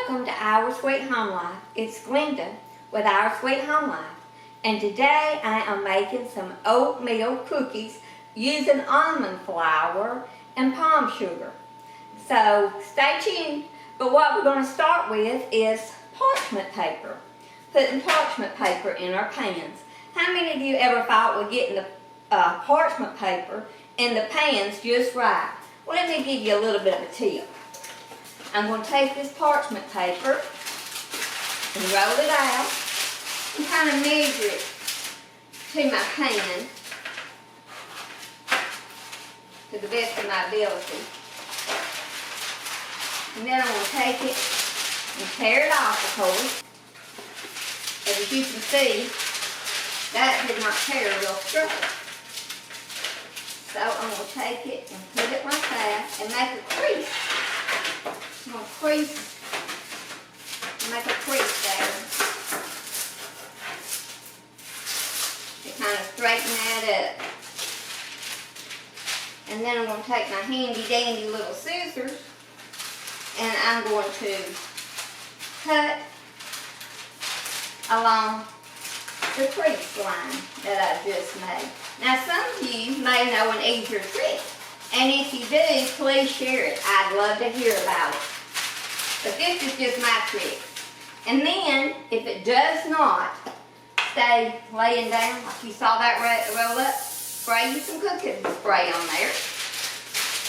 Welcome to Our Sweet Home Life. It's Glenda with Our Sweet Home Life. And today I am making some oatmeal cookies using almond flour and palm sugar. So stay tuned. But what we're going to start with is parchment paper. Putting parchment paper in our pans. How many of you ever thought we're getting the parchment paper in the pans just right? Well, let me give you a little bit of a tip. I'm going to take this parchment paper and roll it out and kind of measure it to my pan to the best of my ability. And then I'm going to take it and tear it off, of course. As you can see, that did not tear real straight. So I'm going to take it and put it like that and make a crease. I'm going to make a crease there to kind of straighten that up. And then I'm going to take my handy dandy little scissors and I'm going to cut along the crease line that I just made. Now some of you may know an easier trick, and if you do, please share it. I'd love to hear about it. But this is just my trick. And then, if it does not stay laying down, like you saw that roll up, spray you some cooking spray on there,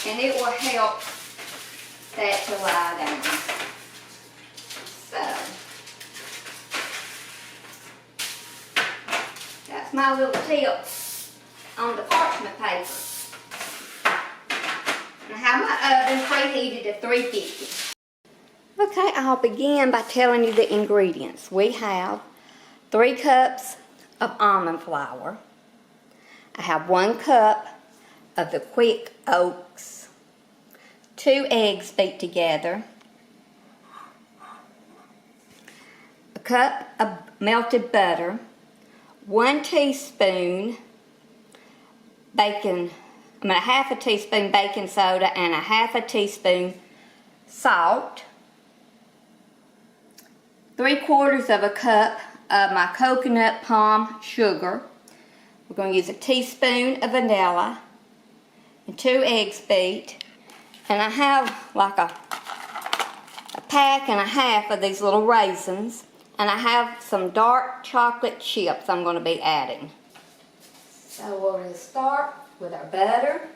and it will help that to lie down. So, that's my little tip on the parchment paper. And I have my oven preheated to 350. Okay, I'll begin by telling you the ingredients. We have 3 cups of almond flour. I have 1 cup of the quick oats, 2 eggs beat together, a cup of melted butter, 1 teaspoon half a teaspoon baking soda and a half a teaspoon salt, 3/4 of a cup of my coconut palm sugar. We're going to use a teaspoon of vanilla and 2 eggs beat. And I have like a pack and a half of these little raisins. And I have some dark chocolate chips I'm going to be adding. So we're going to start with our butter.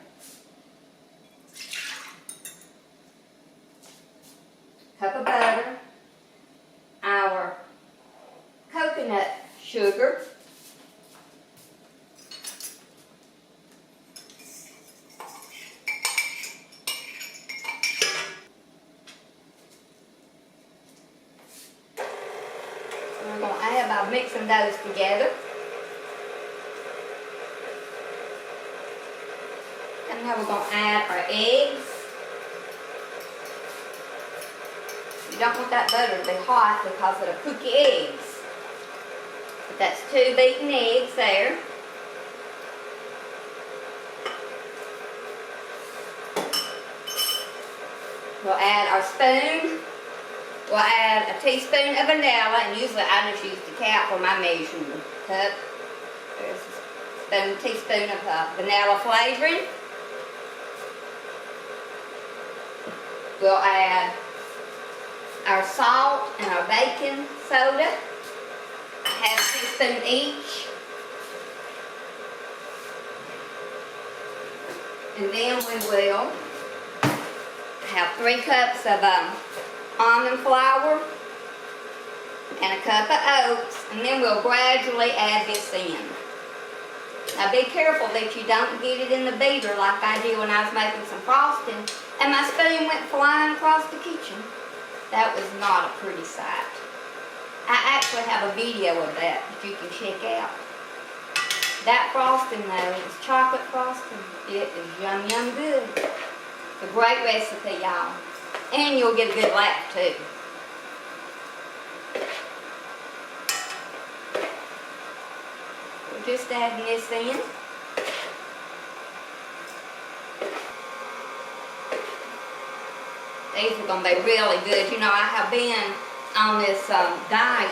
Cup of butter. Our coconut sugar. We're going to add by mixing those together. And now we're going to add our eggs. You don't want that butter to be hot because it'll cook your eggs. But that's 2 beaten eggs there. We'll add our spoon. We'll add a teaspoon of vanilla, and usually I just use the cap for my measuring cup. There's a teaspoon of vanilla flavoring. We'll add our salt and our baking soda, half a teaspoon each. And then we will have 3 cups of almond flour and a cup of oats, and then we'll gradually add this in. Now be careful that you don't get it in the beater like I did when I was making some frosting, and my spoon went flying across the kitchen. That was not a pretty sight. I actually have a video of that you can check out. That frosting though is chocolate frosting. It is yum yum good. It's a great recipe, y'all. And you'll get a good laugh too. We're just adding this in. These are going to be really good. You know, I have been on this diet,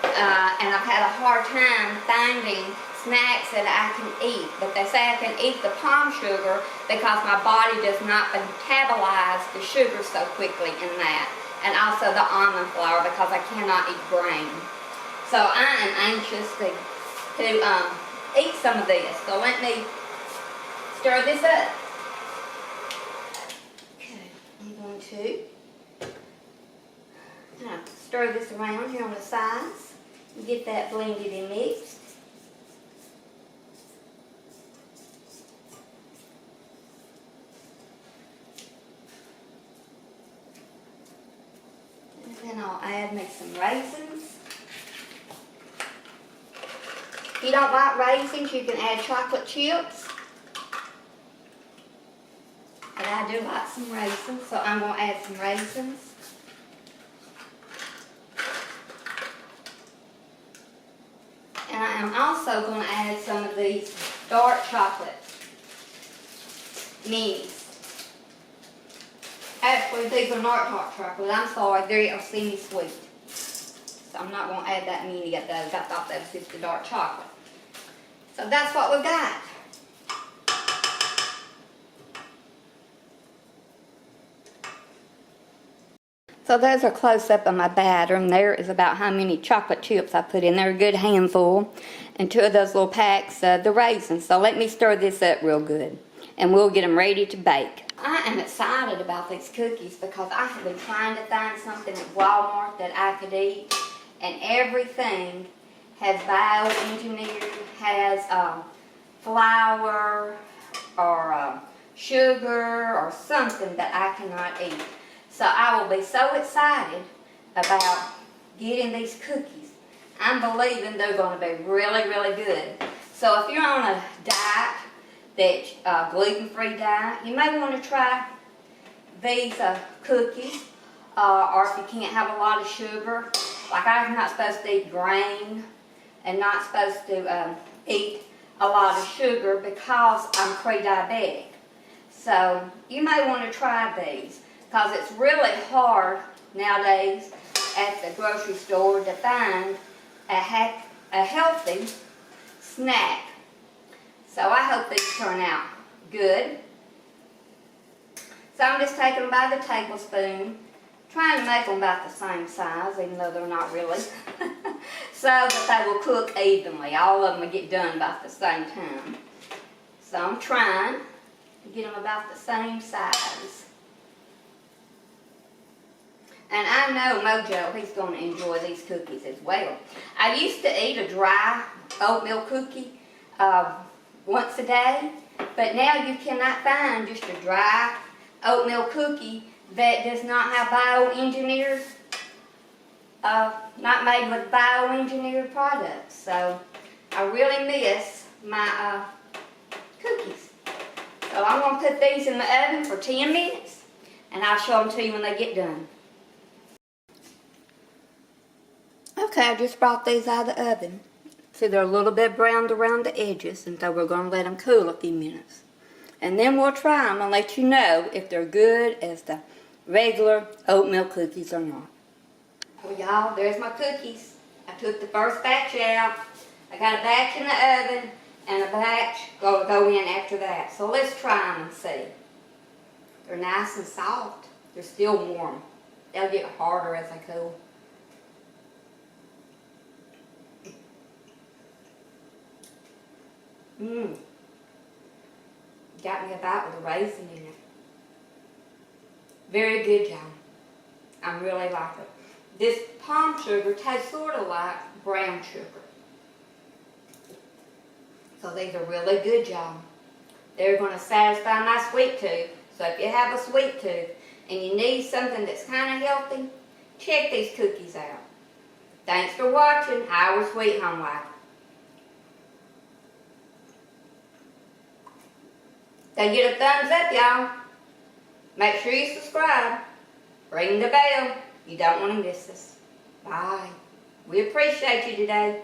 and I've had a hard time finding snacks that I can eat. But they say I can eat the palm sugar because my body does not metabolize the sugar so quickly in that. And also the almond flour because I cannot eat grain. So I am anxious to eat some of this. So let me stir this up. Okay, I'm going to stir this around here on the sides and get that blended and mixed. And then I'll add me some raisins. If you don't like raisins, you can add chocolate chips. But I do like some raisins, so I'm going to add some raisins. And I am also going to add some of these dark chocolate minis. Actually, these are not hot chocolate. I'm sorry, they are semi-sweet. So I'm not going to add that mini of those. I thought that was just the dark chocolate. So that's what we got. So there's a close-up of my batter, and there is about how many chocolate chips I put in there, a good handful, and 2 of those little packs of the raisins. So let me stir this up real good, and we'll get them ready to bake. I am excited about these cookies because I have been trying to find something at Walmart that I could eat, and everything has bioengineered, has flour or sugar or something that I cannot eat. So I will be so excited about getting these cookies. I'm believing they're going to be really, really good. So if you're on a diet, that gluten-free diet, you may want to try these cookies. Or if you can't have a lot of sugar, like I'm not supposed to eat grain and not supposed to eat a lot of sugar because I'm pre-diabetic. So you may want to try these, because it's really hard nowadays at the grocery store to find a healthy snack. So I hope these turn out good. So I'm just taking them by the tablespoon, trying to make them about the same size, even though they're not really, so that they will cook evenly. All of them will get done about the same time. So I'm trying to get them about the same size. And I know Mojo, he's going to enjoy these cookies as well. I used to eat a dry oatmeal cookie once a day, but now you cannot find just a dry oatmeal cookie that does not have bioengineered, not made with bioengineered products. So I really miss my cookies. So I'm going to put these in the oven for 10 minutes, and I'll show them to you when they get done. Okay, I just brought these out of the oven. See, they're a little bit browned around the edges, and so we're going to let them cool a few minutes. And then we'll try them and let you know if they're good as the regular oatmeal cookies or not. Well, y'all, there's my cookies. I took the first batch out. I got a batch in the oven, and a batch will go in after that. So let's try them and see. They're nice and soft. They're still warm. They'll get harder as they cool. Got me a bite with a raisin in it. Very good, y'all. I really like it. This palm sugar tastes sort of like brown sugar. So these are really good, y'all. They're going to satisfy my sweet tooth. So if you have a sweet tooth and you need something that's kind of healthy, check these cookies out. Thanks for watching Our Sweet Home Life. So get a thumbs up, y'all. Make sure you subscribe. Ring the bell. You don't want to miss us. Bye. We appreciate you today.